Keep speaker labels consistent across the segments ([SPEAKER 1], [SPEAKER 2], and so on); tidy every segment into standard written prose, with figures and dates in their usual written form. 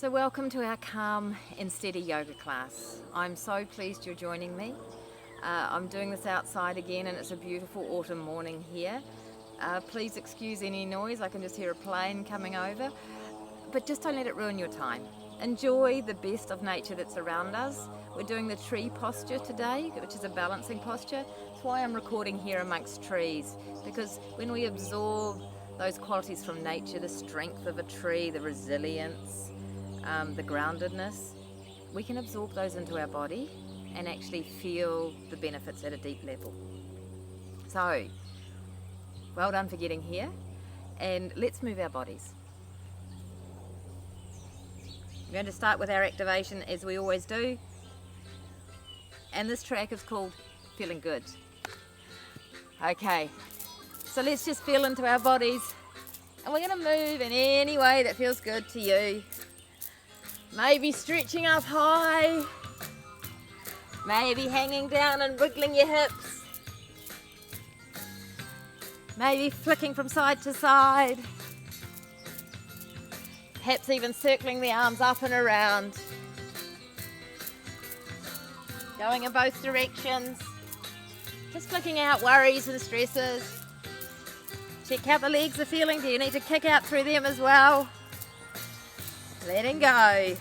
[SPEAKER 1] So welcome to our calm and steady yoga class. I'm so pleased you're joining me. I'm doing this outside again and it's a beautiful autumn morning here. Please excuse any noise, I can just hear a plane coming over, but just don't let it ruin your time. Enjoy the best of nature that's around us. We're doing the tree posture today, which is a balancing posture. That's why I'm recording here amongst trees, because when we absorb those qualities from nature, the strength of a tree, the resilience, the groundedness, we can absorb those into our body and actually feel the benefits at a deep level. So, well done for getting here, and let's move our bodies. We're going to start with our activation as we always do, and this track is called Feeling Good. Okay, so let's just feel into our bodies, and we're going to move in any way that feels good to you. Maybe stretching up high, maybe hanging down and wiggling your hips, maybe flicking from side to side, perhaps even circling the arms up and around, going in both directions, just flicking out worries and stresses. Check how the legs are feeling. Do you need to kick out through them as well? Letting go.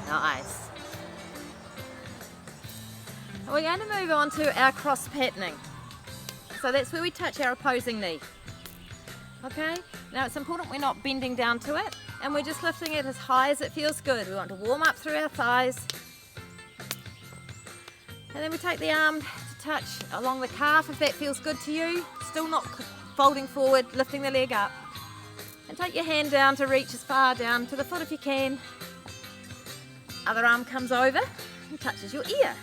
[SPEAKER 1] Nice. We're going to move on to our cross patterning. So that's where we touch our opposing knee. Okay? Now it's important we're not bending down to it, and we're just lifting it as high as it feels good. We want to warm up through our thighs. And then we take the arm to touch along the calf if that feels good to you. Still not folding forward, lifting the leg up. And take your hand down to reach as far down to the foot if you can. Other arm comes over and touches your ear.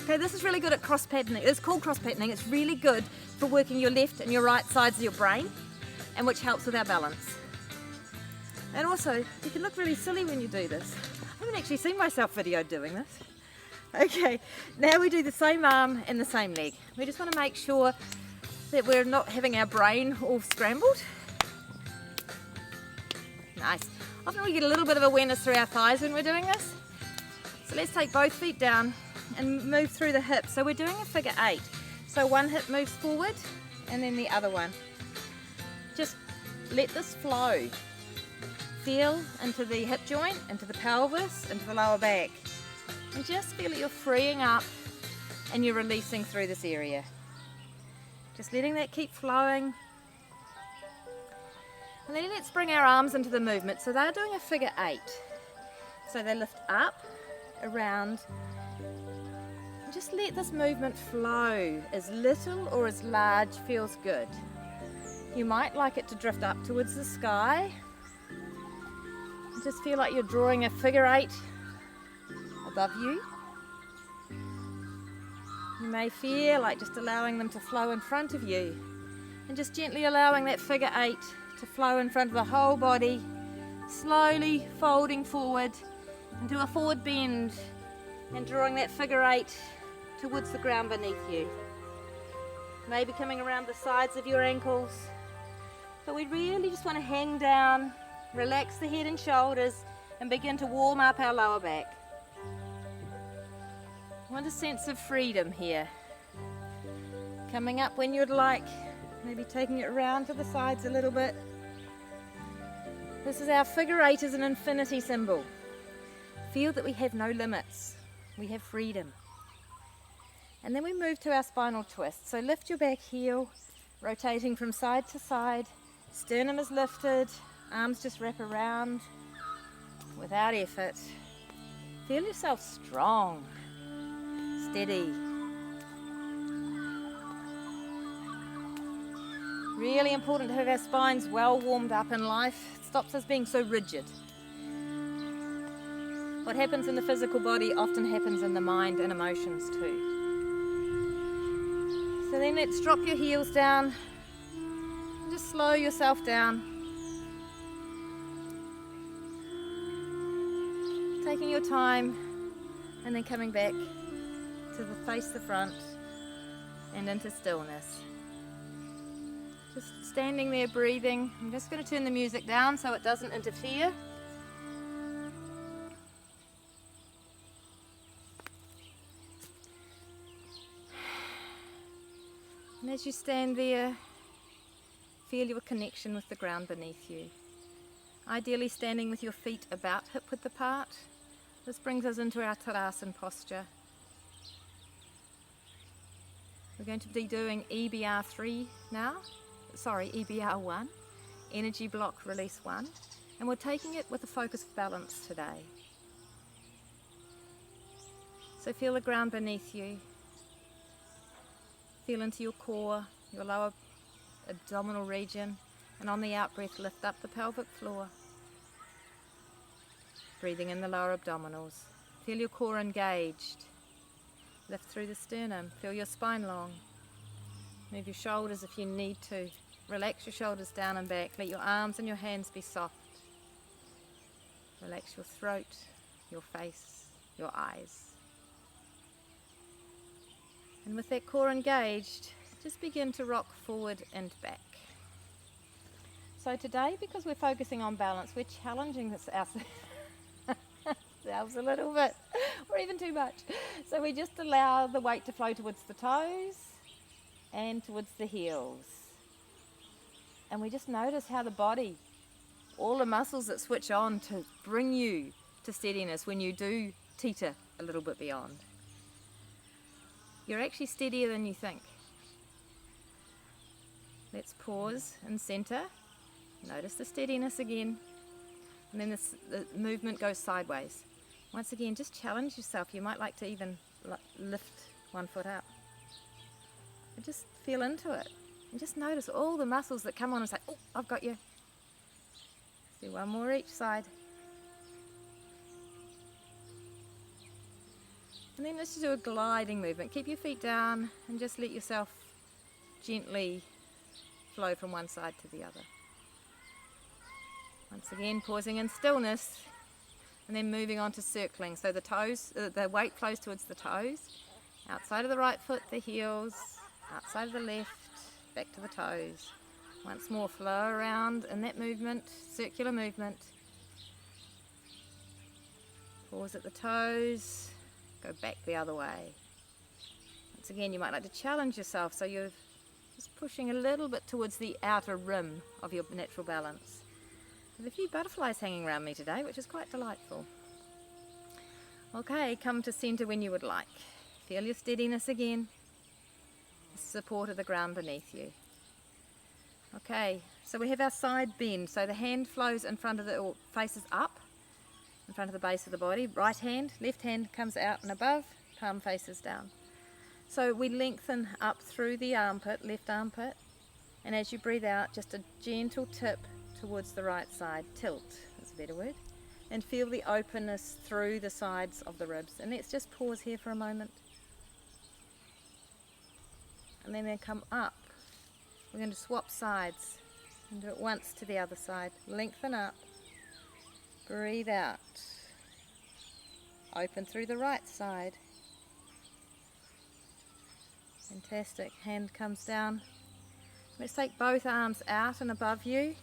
[SPEAKER 1] Okay, this is really good at cross patterning. It's called cross patterning. It's really good for working your left and your right sides of your brain, and which helps with our balance. And also, you can look really silly when you do this. I haven't actually seen myself video doing this. Okay, now we do the same arm and the same leg. We just want to make sure that we're not having our brain all scrambled. Nice. Often we get a little bit of awareness through our thighs when we're doing this. So let's take both feet down and move through the hips. So we're doing a figure 8. So one hip moves forward and then the other one. Just let this flow. Feel into the hip joint, into the pelvis, into the lower back. And just feel that you're freeing up and you're releasing through this area. Just letting that keep flowing. And then let's bring our arms into the movement. So they're doing a figure 8. So they lift up, around, and just let this movement flow. As little or as large feels good. You might like it to drift up towards the sky. And just feel like you're drawing a figure 8 above you. You may feel like just allowing them to flow in front of you, and just gently allowing that figure 8 to flow in front of the whole body, slowly folding forward into a forward bend and drawing that figure 8 towards the ground beneath you. Maybe coming around the sides of your ankles, but we really just want to hang down, relax the head and shoulders, and begin to warm up our lower back. I want a sense of freedom here. Coming up when you'd like, maybe taking it around to the sides a little bit. This is our figure 8 as an infinity symbol. Feel that we have no limits. We have freedom. And then we move to our spinal twist. So lift your back heel, rotating from side to side. Sternum is lifted, arms just wrap around without effort. Feel yourself strong. Steady. Really important to have our spines well warmed up in life. It stops us being so rigid. What happens in the physical body often happens in the mind and emotions too. So then let's drop your heels down and just slow yourself down. Taking your time and then coming back to face the front. and into stillness. Just standing there breathing. I'm just going to turn the music down so it doesn't interfere. And as you stand there, feel your connection with the ground beneath you. Ideally standing with your feet about hip-width apart. This brings us into our Tarasan Posture. We're going to be doing EBR 1, Energy Block Release 1, and we're taking it with a focus of balance today. So feel the ground beneath you. Feel into your core, your lower abdominal region, and on the out breath lift up the pelvic floor. Breathing in the lower abdominals. Feel your core engaged. Lift through the sternum. Feel your spine long. Move your shoulders if you need to. Relax your shoulders down and back. Let your arms and your hands be soft. Relax your throat, your face, your eyes. And with that core engaged, just begin to rock forward and back. So today, because we're focusing on balance, we're challenging ourselves a little bit, or even too much. So we just allow the weight to flow towards the toes and towards the heels. And we just notice how the body, all the muscles that switch on to bring you to steadiness when you do teeter a little bit beyond. You're actually steadier than you think. Let's pause and center. Notice the steadiness again. And then the movement goes sideways. Once again, just challenge yourself. You might like to even lift one foot up. And just feel into it. And just notice all the muscles that come on and say, oh, I've got you. Let's do one more each side. And then let's just do a gliding movement. Keep your feet down and just let yourself gently flow from one side to the other. Once again, pausing in stillness and then moving on to circling. So the toes, the weight flows towards the toes, outside of the right foot, the heels, outside of the left, back to the toes. Once more, flow around in that movement, circular movement. Pause at the toes, go back the other way. Once again, you might like to challenge yourself, so you're just pushing a little bit towards the outer rim of your natural balance. There's a few butterflies hanging around me today, which is quite delightful. Okay, come to center when you would like. Feel your steadiness again. The support of the ground beneath you. Okay, so we have our side bend. So the hand flows in front of or faces up, in front of the base of the body. Right hand, left hand comes out and above, palm faces down. So we lengthen up through the armpit, left armpit, and as you breathe out, just a gentle tip towards the right side. Tilt is a better word. And feel the openness through the sides of the ribs. And let's just pause here for a moment. And then come up. We're going to swap sides and do it once to the other side. Lengthen up. Breathe out. Open through the right side. Fantastic. Hand comes down. Let's take both arms out and above you.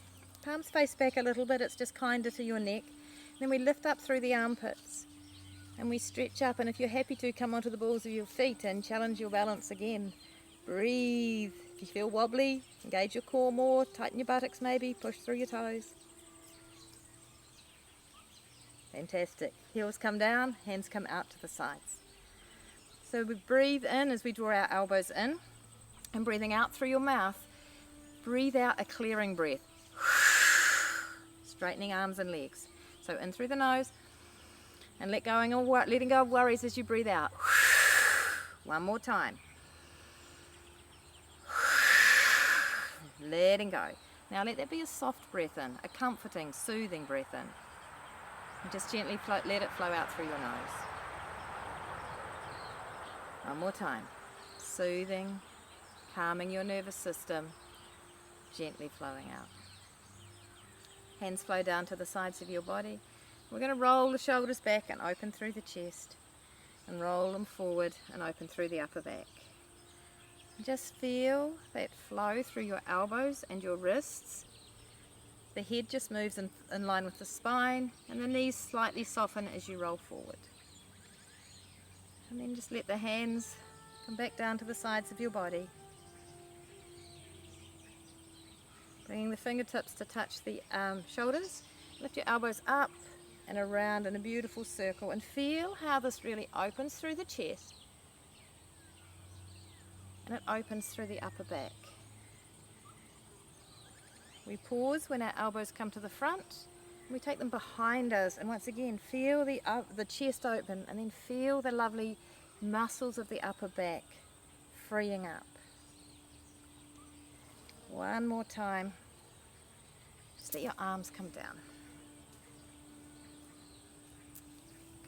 [SPEAKER 1] Palms face back a little bit, it's just kinder to your neck. Then we lift up through the armpits and we stretch up, and if you're happy to, come onto the balls of your feet and challenge your balance again. Breathe. If you feel wobbly, engage your core more, tighten your buttocks maybe, push through your toes. Fantastic. Heels come down, hands come out to the sides. So we breathe in as we draw our elbows in, and breathing out through your mouth, breathe out a clearing breath. Straightening arms and legs. So in through the nose and letting go of worries as you breathe out. One more time. Letting go. Now let that be a soft breath in, a comforting, soothing breath in. And just gently let it flow out through your nose. One more time. Soothing, calming your nervous system, gently flowing out. Hands flow down to the sides of your body. We're going to roll the shoulders back and open through the chest, and roll them forward and open through the upper back. Just feel that flow through your elbows and your wrists. The head just moves in line with the spine, and the knees slightly soften as you roll forward. And then just let the hands come back down to the sides of your body. Bringing the fingertips to touch the shoulders. Lift your elbows up and around in a beautiful circle, and feel how this really opens through the chest and it opens through the upper back. We pause when our elbows come to the front, and we take them behind us, and once again feel the chest open, and then feel the lovely muscles of the upper back freeing up. One more time. Just let your arms come down.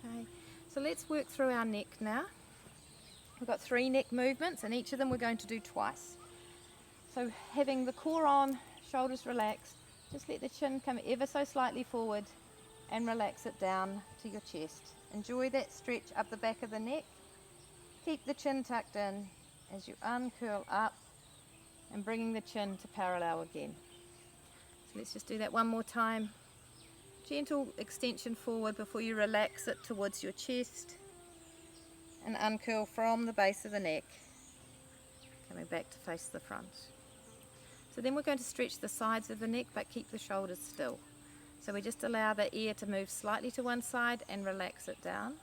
[SPEAKER 1] Okay, so let's work through our neck now. We've got 3 neck movements, and each of them we're going to do twice. So having the core on, shoulders relaxed, just let the chin come ever so slightly forward and relax it down to your chest. Enjoy that stretch up the back of the neck. Keep the chin tucked in as you uncurl up and bringing the chin to parallel again. So let's just do that one more time. Gentle extension forward before you relax it towards your chest, and uncurl from the base of the neck, coming back to face the front. So then we're going to stretch the sides of the neck but keep the shoulders still. So we just allow the ear to move slightly to one side and relax it down.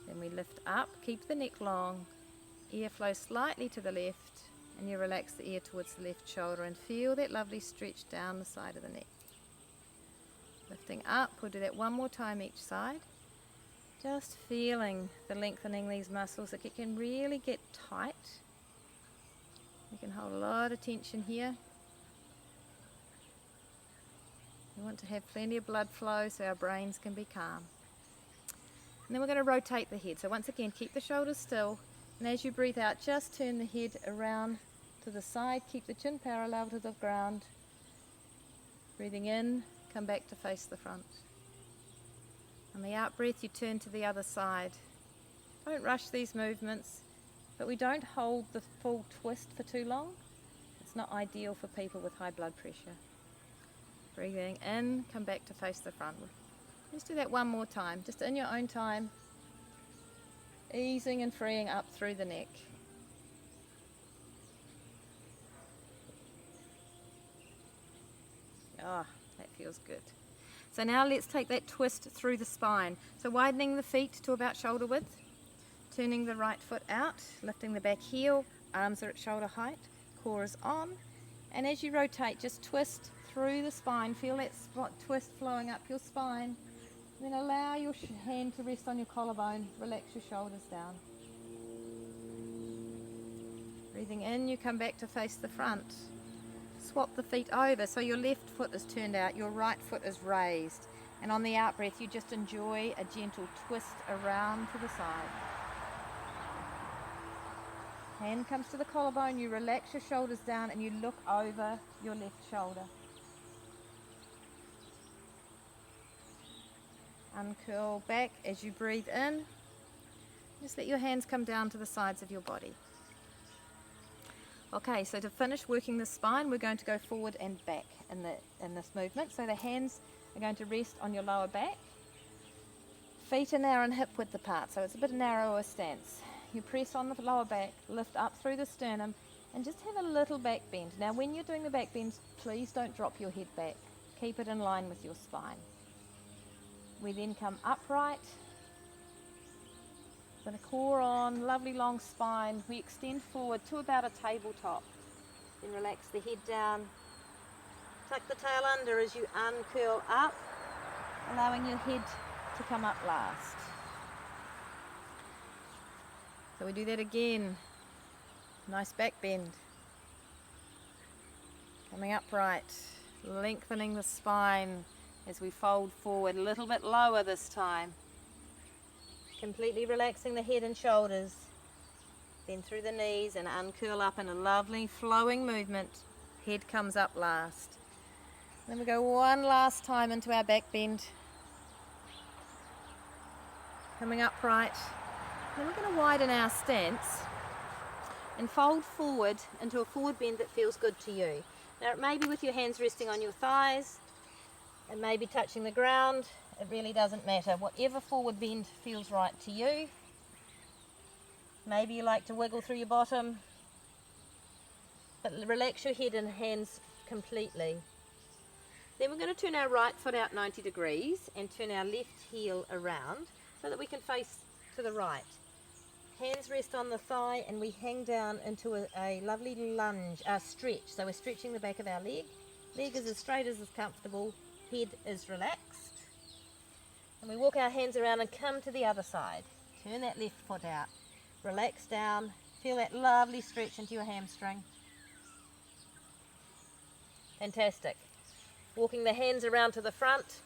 [SPEAKER 1] Then we lift up, keep the neck long, ear flows slightly to the left, and you relax the ear towards the left shoulder and feel that lovely stretch down the side of the neck. Lifting up, we'll do that one more time each side. Just feeling the lengthening these muscles that can really get tight. You can hold a lot of tension here. We want to have plenty of blood flow so our brains can be calm. And then we're going to rotate the head. So once again, keep the shoulders still. And as you breathe out, just turn the head around to the side. Keep the chin parallel to the ground. Breathing in, come back to face the front. On the out breath, you turn to the other side. Don't rush these movements, but we don't hold the full twist for too long. It's not ideal for people with high blood pressure. Breathing in, come back to face the front. Let's do that one more time, just in your own time. Easing and freeing up through the neck. Ah, that feels good. So now let's take that twist through the spine. So widening the feet to about shoulder width, turning the right foot out, lifting the back heel, arms are at shoulder height, core is on, and as you rotate, just twist through the spine. Feel that twist flowing up your spine. Then allow your hand to rest on your collarbone, relax your shoulders down. Breathing in, you come back to face the front. Swap the feet over, so your left foot is turned out, your right foot is raised. And on the out breath, you just enjoy a gentle twist around to the side. Hand comes to the collarbone, you relax your shoulders down and you look over your left shoulder. Uncurl back as you breathe in. Just let your hands come down to the sides of your body. Okay, so to finish working the spine, we're going to go forward and back in this movement. So the hands are going to rest on your lower back. Feet are now and hip width apart, so it's a bit narrower stance. You press on the lower back, lift up through the sternum, and just have a little back bend. Now when you're doing the back bends, please don't drop your head back. Keep it in line with your spine. We then come upright, with the core on, lovely long spine. We extend forward to about a tabletop. Then relax the head down. Tuck the tail under as you uncurl up, allowing your head to come up last. So we do that again. Nice back bend. Coming upright, lengthening the spine as we fold forward, a little bit lower this time. Completely relaxing the head and shoulders, then through the knees and uncurl up in a lovely flowing movement. Head comes up last. Then we go one last time into our back bend. Coming upright, Then we're going to widen our stance and fold forward into a forward bend that feels good to you. Now it may be with your hands resting on your thighs, it may be touching the ground, it really doesn't matter. Whatever forward bend feels right to you. Maybe you like to wiggle through your bottom, but relax your head and hands completely. Then we're going to turn our right foot out 90 degrees and turn our left heel around so that we can face to the right. Hands rest on the thigh and we hang down into a lovely lunge, stretch. So we're stretching the back of our leg. Leg is as straight as is comfortable, head is relaxed. And we walk our hands around and come to the other side. Turn that left foot out. Relax down. Feel that lovely stretch into your hamstring. Fantastic. Walking the hands around to the front.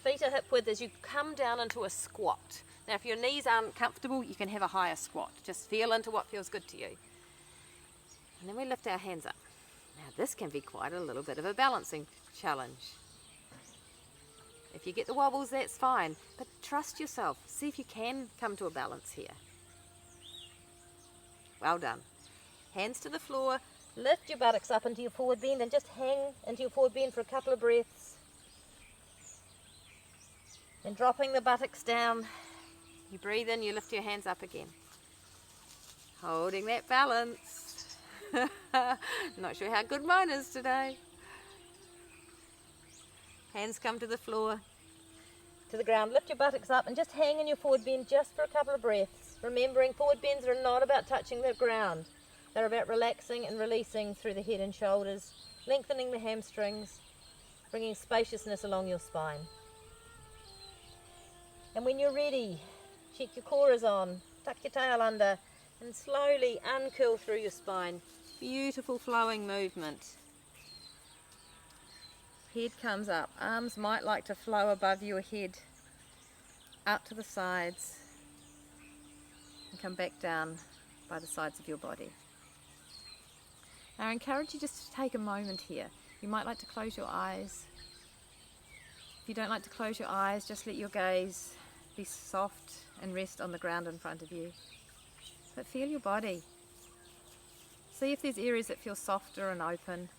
[SPEAKER 1] Feet are hip width as you come down into a squat. Now if your knees aren't comfortable, you can have a higher squat. Just feel into what feels good to you. And then we lift our hands up. Now this can be quite a little bit of a balancing challenge. If you get the wobbles, that's fine, but trust yourself. See if you can come to a balance here. Well done. Hands to the floor, lift your buttocks up into your forward bend and just hang into your forward bend for a couple of breaths. Then dropping the buttocks down, you breathe in, you lift your hands up again. Holding that balance. Not sure how good mine is today. Hands come to the floor, to the ground. Lift your buttocks up and just hang in your forward bend just for a couple of breaths. Remembering forward bends are not about touching the ground. They're about relaxing and releasing through the head and shoulders, lengthening the hamstrings, bringing spaciousness along your spine. And when you're ready, check your core is on, tuck your tail under, and slowly uncurl through your spine. Beautiful flowing movement. Head comes up, arms might like to flow above your head, out to the sides, and come back down by the sides of your body. Now I encourage you just to take a moment here. You might like to close your eyes. If you don't like to close your eyes, just let your gaze be soft and rest on the ground in front of you. But feel your body. See if there's areas that feel softer and open.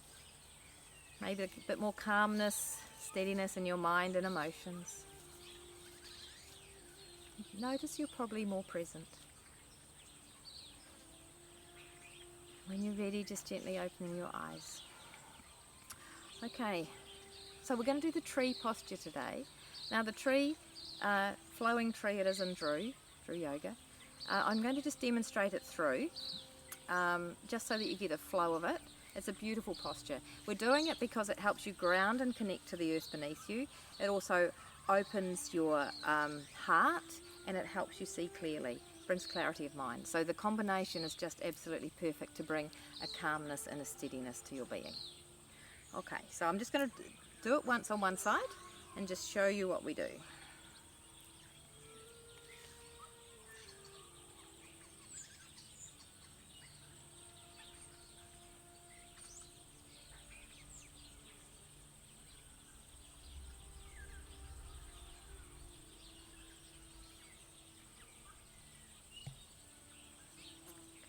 [SPEAKER 1] Maybe a bit more calmness, steadiness in your mind and emotions. Notice you're probably more present. When you're ready, just gently opening your eyes. Okay, so we're going to do the tree posture today. Now the tree, flowing tree it is in Drew Yoga. I'm going to just demonstrate it through, just so that you get a flow of it. It's a beautiful posture. We're doing it because it helps you ground and connect to the earth beneath you. It also opens your heart and it helps you see clearly, brings clarity of mind. So the combination is just absolutely perfect to bring a calmness and a steadiness to your being. Okay, so I'm just going to do it once on one side and just show you what we do.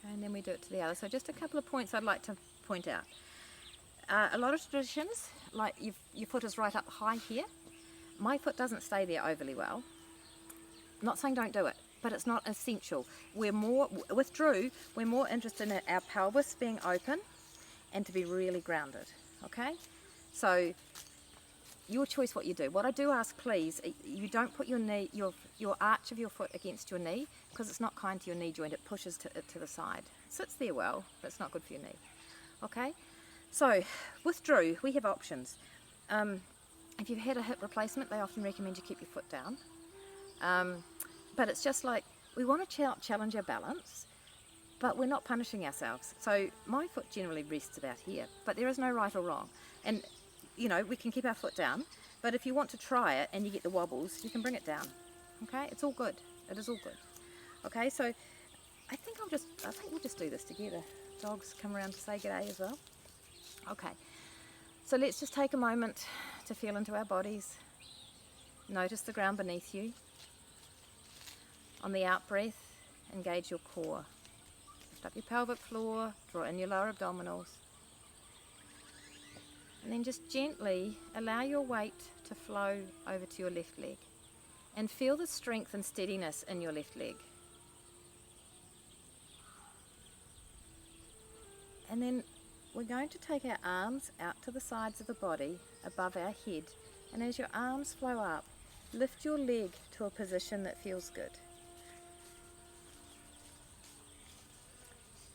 [SPEAKER 1] And then we do it to the other. So just a couple of points I'd like to point out. A lot of traditions, like your foot is right up high here. My foot doesn't stay there overly well. I'm not saying don't do it, but it's not essential. We're more, with Drew, we're more interested in our pelvis being open and to be really grounded, okay? So your choice what you do. What I do ask, please, you don't put your knee, your arch of your foot against your knee, because it's not kind to your knee joint. It pushes it to the side. It sits there well, but it's not good for your knee. Okay? So with Drew, we have options. If you've had a hip replacement, they often recommend you keep your foot down. But it's just like, we want to challenge our balance, but we're not punishing ourselves. So my foot generally rests about here, but there is no right or wrong. And you know, we can keep our foot down, but if you want to try it and you get the wobbles, you can bring it down. Okay, it's all good. It is all good. Okay, so I think we'll just do this together. Dogs come around to say g'day as well. Okay, so let's just take a moment to feel into our bodies. Notice the ground beneath you. On the out breath, engage your core. Lift up your pelvic floor, draw in your lower abdominals. And then just gently allow your weight to flow over to your left leg. And feel the strength and steadiness in your left leg. And then we're going to take our arms out to the sides of the body, above our head. And as your arms flow up, lift your leg to a position that feels good.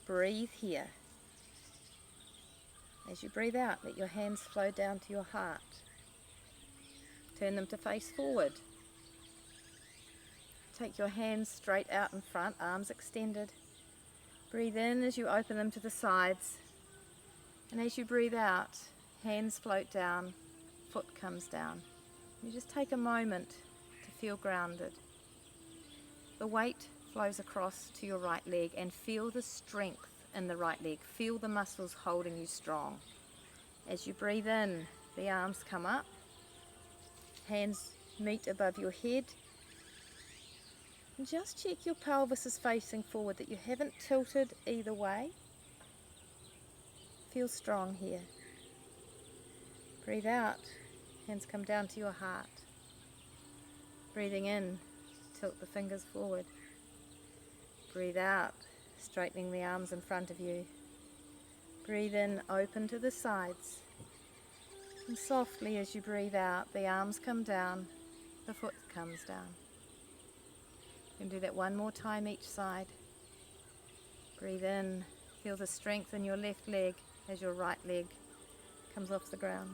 [SPEAKER 1] Breathe here. As you breathe out, let your hands flow down to your heart. Turn them to face forward. Take your hands straight out in front, arms extended. Breathe in as you open them to the sides. And as you breathe out, hands float down, foot comes down. You just take a moment to feel grounded. The weight flows across to your right leg and feel the strength in the right leg. Feel the muscles holding you strong. As you breathe in, the arms come up, hands meet above your head. And just check your pelvis is facing forward, that you haven't tilted either way. Feel strong here. Breathe out, hands come down to your heart. Breathing in, tilt the fingers forward. Breathe out, straightening the arms in front of you. Breathe in, open to the sides. And softly as you breathe out, the arms come down, the foot comes down. You can do that one more time each side. Breathe in, feel the strength in your left leg as your right leg comes off the ground.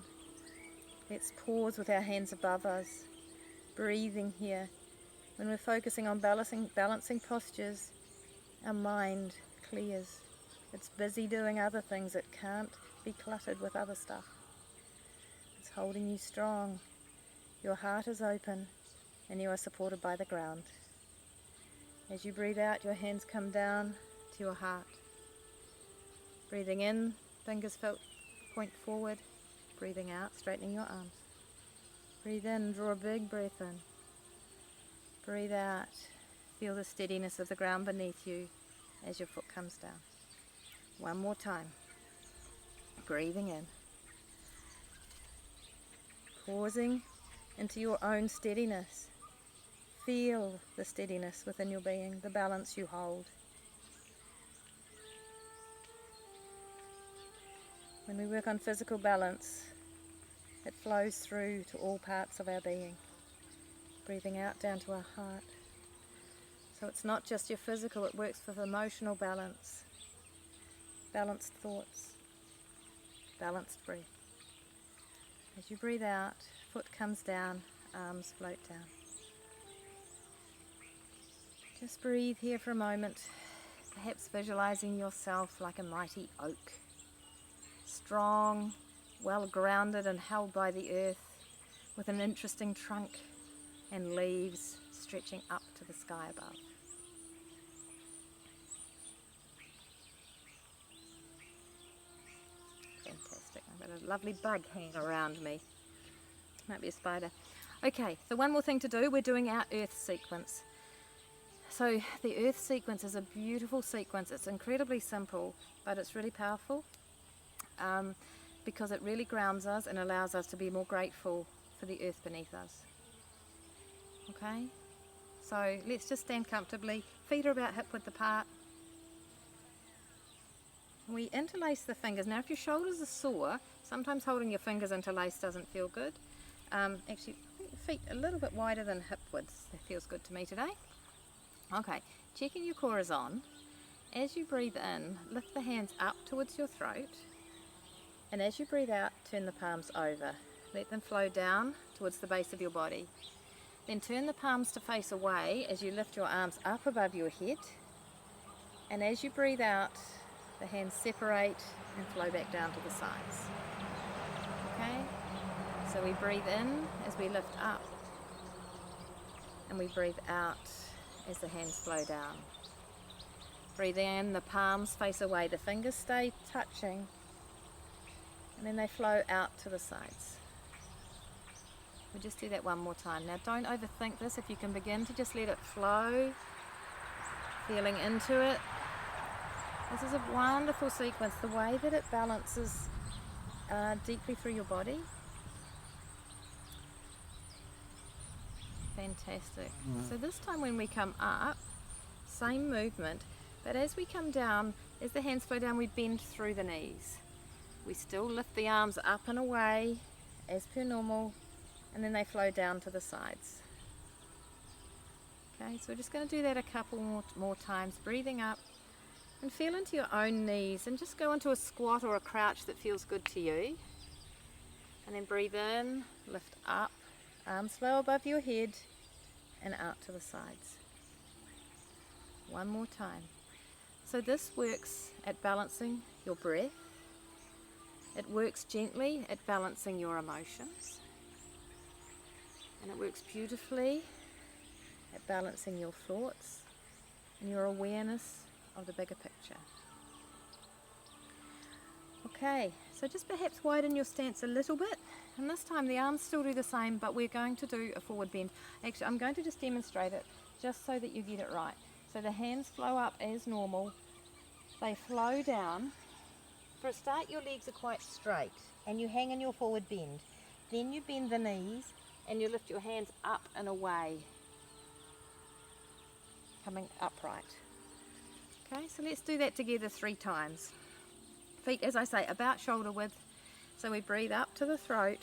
[SPEAKER 1] Let's pause with our hands above us, breathing here. When we're focusing on balancing postures, our mind clears. It's busy doing other things. It can't be cluttered with other stuff. It's holding you strong. Your heart is open and you are supported by the ground. As you breathe out, your hands come down to your heart. Breathing in, fingers point forward. Breathing out, straightening your arms. Breathe in, draw a big breath in. Breathe out, feel the steadiness of the ground beneath you as your foot comes down. One more time. Breathing in. Pausing into your own steadiness. Feel the steadiness within your being, the balance you hold. When we work on physical balance, it flows through to all parts of our being. Breathing out down to our heart. So it's not just your physical, it works with emotional balance, balanced thoughts, balanced breath. As you breathe out, foot comes down, arms float down. Just breathe here for a moment, perhaps visualizing yourself like a mighty oak. Strong, well grounded and held by the earth, with an interesting trunk and leaves stretching up to the sky above. Fantastic. I've got a lovely bug hanging around me. Might be a spider. Okay, so one more thing to do. We're doing our earth sequence. So the earth sequence is a beautiful sequence. It's incredibly simple, but it's really powerful because it really grounds us and allows us to be more grateful for the earth beneath us. Okay, so let's just stand comfortably. Feet are about hip width apart. We interlace the fingers. Now if your shoulders are sore, sometimes holding your fingers interlaced doesn't feel good. Actually, I think your feet a little bit wider than hip width. That feels good to me today. Okay, checking your core is on. As you breathe in, lift the hands up towards your throat. And as you breathe out, turn the palms over. Let them flow down towards the base of your body. Then turn the palms to face away as you lift your arms up above your head. And as you breathe out, the hands separate and flow back down to the sides. Okay? So we breathe in as we lift up. And we breathe out as the hands flow down. Breathe in, the palms face away, the fingers stay touching. And then they flow out to the sides. We'll just do that one more time. Now don't overthink this. If you can begin to just let it flow feeling into it. This is a wonderful sequence, the way that it balances deeply through your body. Fantastic. So this time when we come up, same movement, but as we come down, as the hands flow down, we bend through the knees. We still lift the arms up and away as per normal, and then they flow down to the sides. Okay, so we're just going to do that a couple more times, breathing up and feel into your own knees and just go into a squat or a crouch that feels good to you. And then breathe in, lift up, arms low above your head and out to the sides. One more time. So this works at balancing your breath. It works gently at balancing your emotions. And it works beautifully at balancing your thoughts and your awareness of the bigger picture. Okay, so just perhaps widen your stance a little bit, and this time the arms still do the same, but we're going to do a forward bend. Actually, I'm going to just demonstrate it just so that you get it right. So the hands flow up as normal, they flow down. For a start, your legs are quite straight and you hang in your forward bend. Then you bend the knees and you lift your hands up and away, coming upright. Okay, so let's do that together 3 times. Feet, as I say, about shoulder width. So we breathe up to the throat,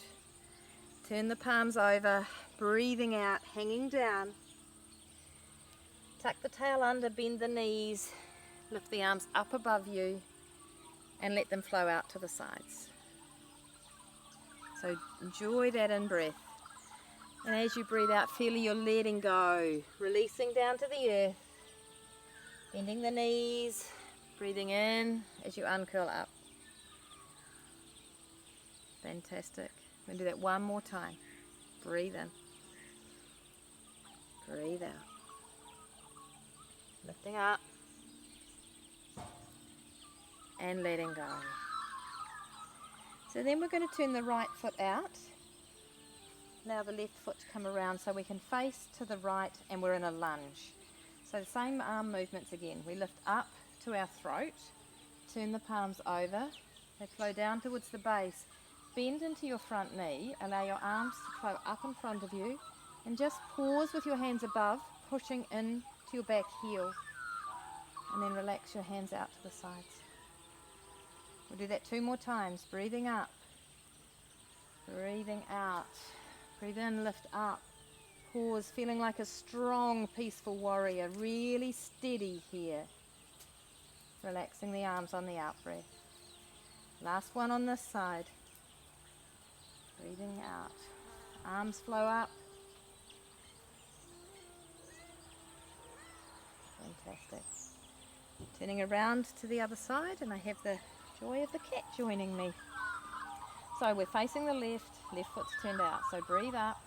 [SPEAKER 1] turn the palms over, breathing out, hanging down. Tuck the tail under, bend the knees, lift the arms up above you and let them flow out to the sides. So enjoy that in-breath. And as you breathe out, feel you're letting go, releasing down to the earth. Bending the knees, breathing in as you uncurl up. Fantastic. We're going to do that one more time. Breathe in. Breathe out. Lifting up. And letting go. So then we're going to turn the right foot out. Allow the left foot to come around so we can face to the right and we're in a lunge. So the same arm movements again. We lift up to our throat, turn the palms over, they flow down towards the base. Bend into your front knee, allow your arms to flow up in front of you and just pause with your hands above, pushing in to your back heel. And then relax your hands out to the sides. We'll do that 2 more times, breathing up, breathing out. Breathe in, lift up. Pause, feeling like a strong, peaceful warrior, really steady here. Relaxing the arms on the out breath. Last one on this side. Breathing out. Arms flow up. Fantastic. Turning around to the other side, and I have the joy of the cat joining me. So we're facing the left foot's turned out. So breathe up.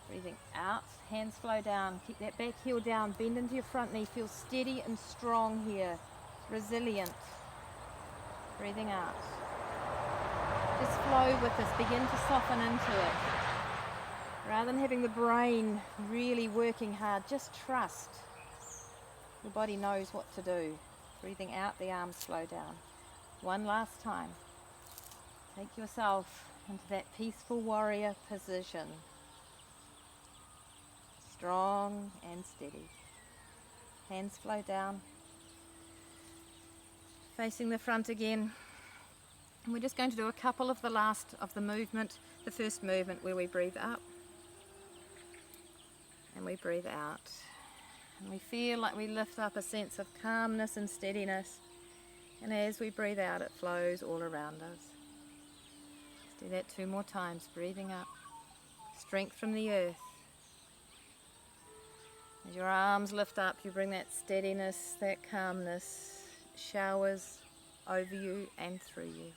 [SPEAKER 1] Breathing out, hands flow down, keep that back heel down, bend into your front knee, feel steady and strong here, resilient. Breathing out. Just flow with this, begin to soften into it. Rather than having the brain really working hard, just trust. Your body knows what to do. Breathing out, the arms flow down. One last time. Take yourself into that peaceful warrior position. Strong and steady. Hands flow down. Facing the front again. And we're just going to do a couple of the last of the movement. The first movement where we breathe up. And we breathe out. And we feel like we lift up a sense of calmness and steadiness. And as we breathe out, it flows all around us. Let's do that 2 more times. Breathing up. Strength from the earth. As your arms lift up, you bring that steadiness, that calmness, showers over you and through you.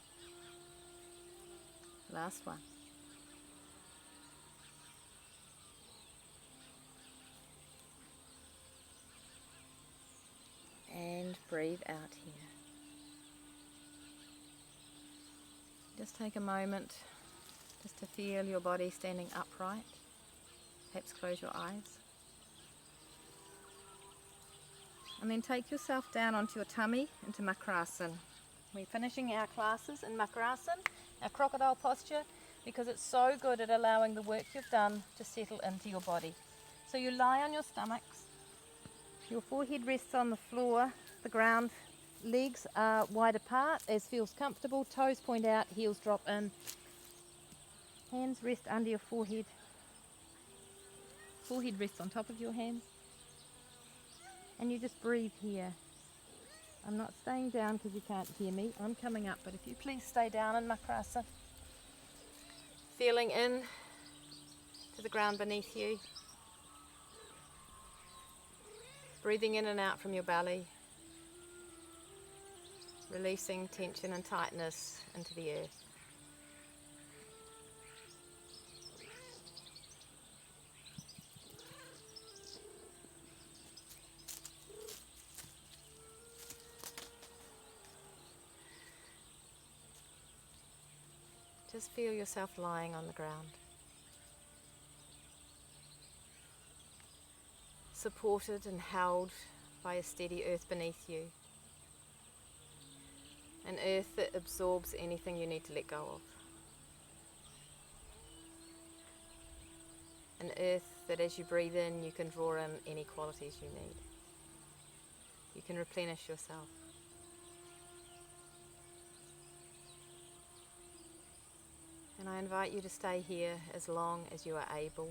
[SPEAKER 1] Last one. And breathe out here. Just take a moment just to feel your body standing upright. Perhaps close your eyes. And then take yourself down onto your tummy into Makrasana. We're finishing our classes in Makrasana, our crocodile posture, because it's so good at allowing the work you've done to settle into your body. So you lie on your stomachs, your forehead rests on the floor, the ground, legs are wide apart as feels comfortable, toes point out, heels drop in, hands rest under your forehead, forehead rests on top of your hands, and you just breathe here. I'm not staying down because you can't hear me, I'm coming up, but if you please stay down in Makrasana, feeling in to the ground beneath you, breathing in and out from your belly, releasing tension and tightness into the earth. Just feel yourself lying on the ground, supported and held by a steady earth beneath you, an earth that absorbs anything you need to let go of, an earth that as you breathe in you can draw in any qualities you need. You can replenish yourself. And I invite you to stay here as long as you are able.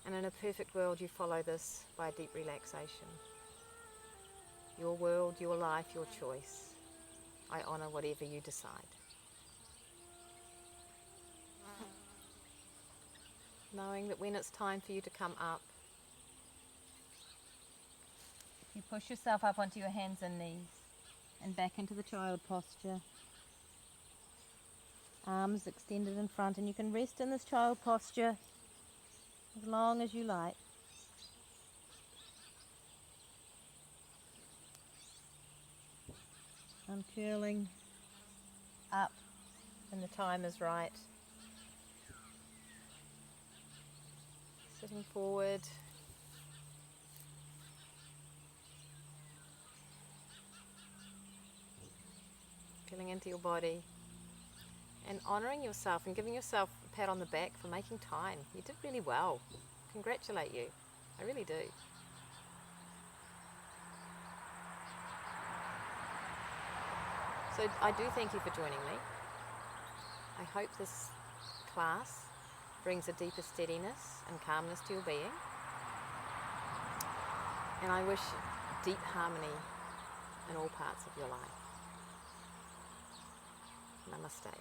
[SPEAKER 1] And in a perfect world, you follow this by a deep relaxation. Your world, your life, your choice. I honour whatever you decide. Knowing that when it's time for you to come up, you push yourself up onto your hands and knees and back into the child posture. Arms extended in front, and you can rest in this child posture as long as you like. I'm curling up when the time is right. Sitting forward. Feeling into your body. And honouring yourself and giving yourself a pat on the back for making time. You did really well. Congratulate you. I really do. So I do thank you for joining me. I hope this class brings a deeper steadiness and calmness to your being. And I wish deep harmony in all parts of your life. Namaste.